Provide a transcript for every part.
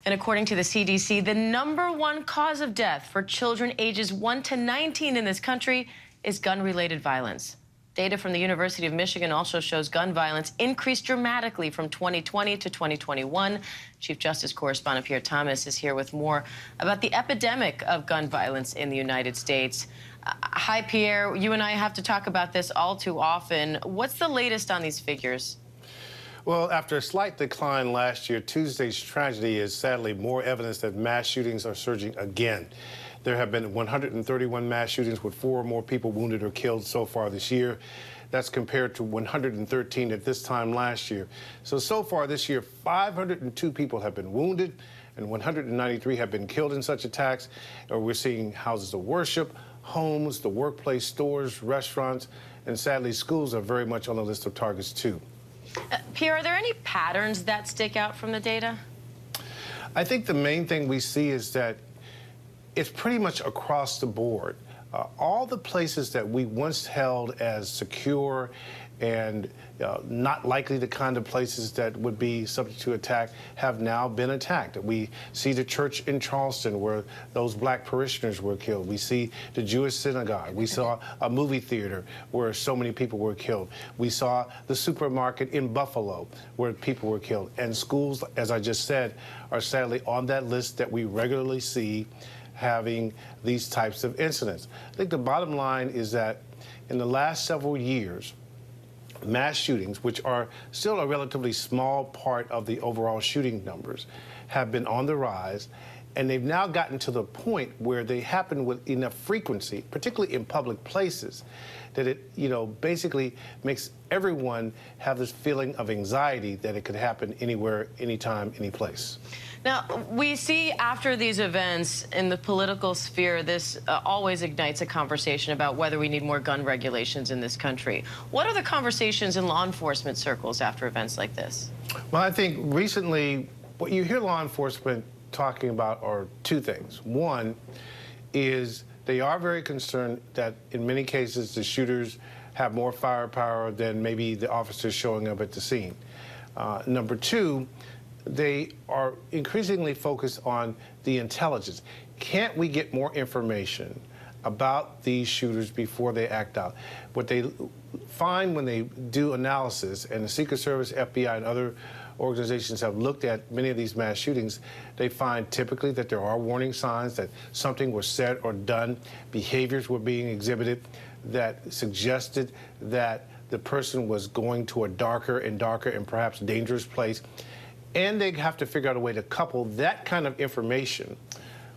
And according to the CDC, the #1 cause of death for children ages 1 to 19 in this country is gun-related violence. Data from the University of Michigan also shows gun violence increased dramatically from 2020 to 2021. Chief Justice correspondent Pierre Thomas is here with more about the epidemic of gun violence in the United States. Hi, Pierre. You and I have to talk about this all too often. What's the latest on these figures? Well, after a slight decline last year, Tuesday's tragedy is sadly more evidence that mass shootings are surging again. There have been 131 mass shootings with 4 or more people wounded or killed so far this year. That's compared to 113 at this time last year. So far this year, 502 people have been wounded and 193 have been killed in such attacks. We're seeing houses of worship, homes, the workplace, stores, restaurants, and sadly, schools are very much on the list of targets too. Pierre, are there any patterns that stick out from the data? I think the main thing we see is that it's pretty much across the board. All the places that we once held as secure and not likely the kind of places that would be subject to attack have now been attacked. We see the church in Charleston where those black parishioners were killed. We see the Jewish synagogue. We saw a movie theater where so many people were killed. We saw the supermarket in Buffalo where people were killed. And schools, as I just said, are sadly on that list that we regularly see having these types of incidents. I think the bottom line is that in the last several years, mass shootings, which are still a relatively small part of the overall shooting numbers, have been on the rise, and they've now gotten to the point where they happen with enough frequency, particularly in public places, that it, basically makes everyone have this feeling of anxiety that it could happen anywhere, anytime, any place. Now, we see after these events in the political sphere, this always ignites a conversation about whether we need more gun regulations in this country. What are the conversations in law enforcement circles after events like this? Well, I think recently what you hear law enforcement talking about are 2 things. One is they are very concerned that in many cases the shooters have more firepower than maybe the officers showing up at the scene. Number 2, they are increasingly focused on the intelligence. Can't we get more information about these shooters before they act out? What they find when they do analysis, and the Secret Service, FBI, and other organizations have looked at many of these mass shootings, they find typically that there are warning signs that something was said or done, behaviors were being exhibited that suggested that the person was going to a darker and perhaps dangerous place. And they have to figure out a way to couple that kind of information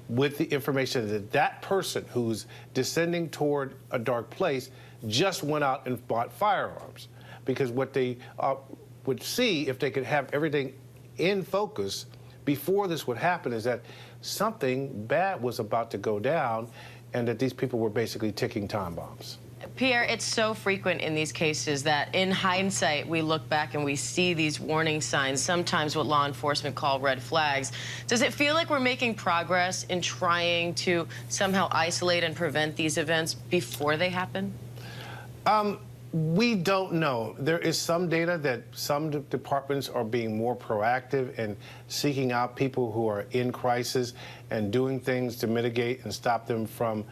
with the information that that person who's descending toward a dark place just went out and bought firearms. Because what they would see if they could have everything in focus before this would happen is that something bad was about to go down and that these people were basically ticking time bombs. Pierre, it's so frequent in these cases that in hindsight, we look back and we see these warning signs, sometimes what law enforcement call red flags. Does it feel like we're making progress in trying to somehow isolate and prevent these events before they happen? We don't know. There is some data that some departments are being more proactive and seeking out people who are in crisis and doing things to mitigate and stop them from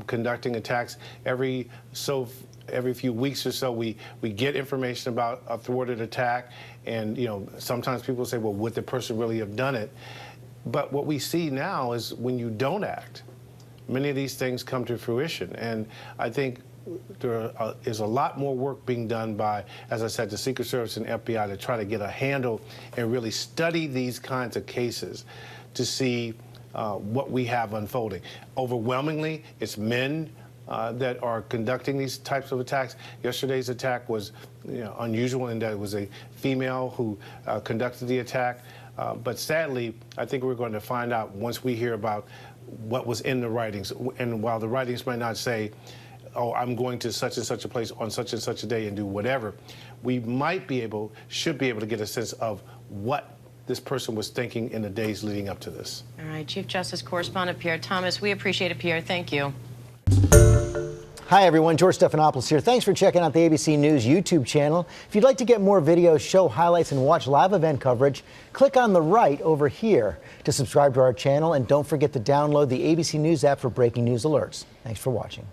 conducting attacks. Every few weeks or so, we get information about a thwarted attack, and sometimes people say, well, would the person really have done it? But what we see now is when you don't act, many of these things come to fruition, and I think there is a lot more work being done by, as I said, the Secret Service and FBI to try to get a handle and really study these kinds of cases to see what we have unfolding. Overwhelmingly, it's men that are conducting these types of attacks. Yesterday's attack was unusual in that it was a female who conducted the attack. But sadly, I think we're going to find out once we hear about what was in the writings. And while the writings might not say, oh, I'm going to such and such a place on such and such a day and do whatever, we should be able to get a sense of what this person was thinking in the days leading up to this. All right, Chief Justice correspondent Pierre Thomas, we appreciate it, Pierre. Thank you. Hi, everyone. George Stephanopoulos here. Thanks for checking out the ABC News YouTube channel. If you'd like to get more videos, show highlights, and watch live event coverage, click on the right over here to subscribe to our channel. And don't forget to download the ABC News app for breaking news alerts. Thanks for watching.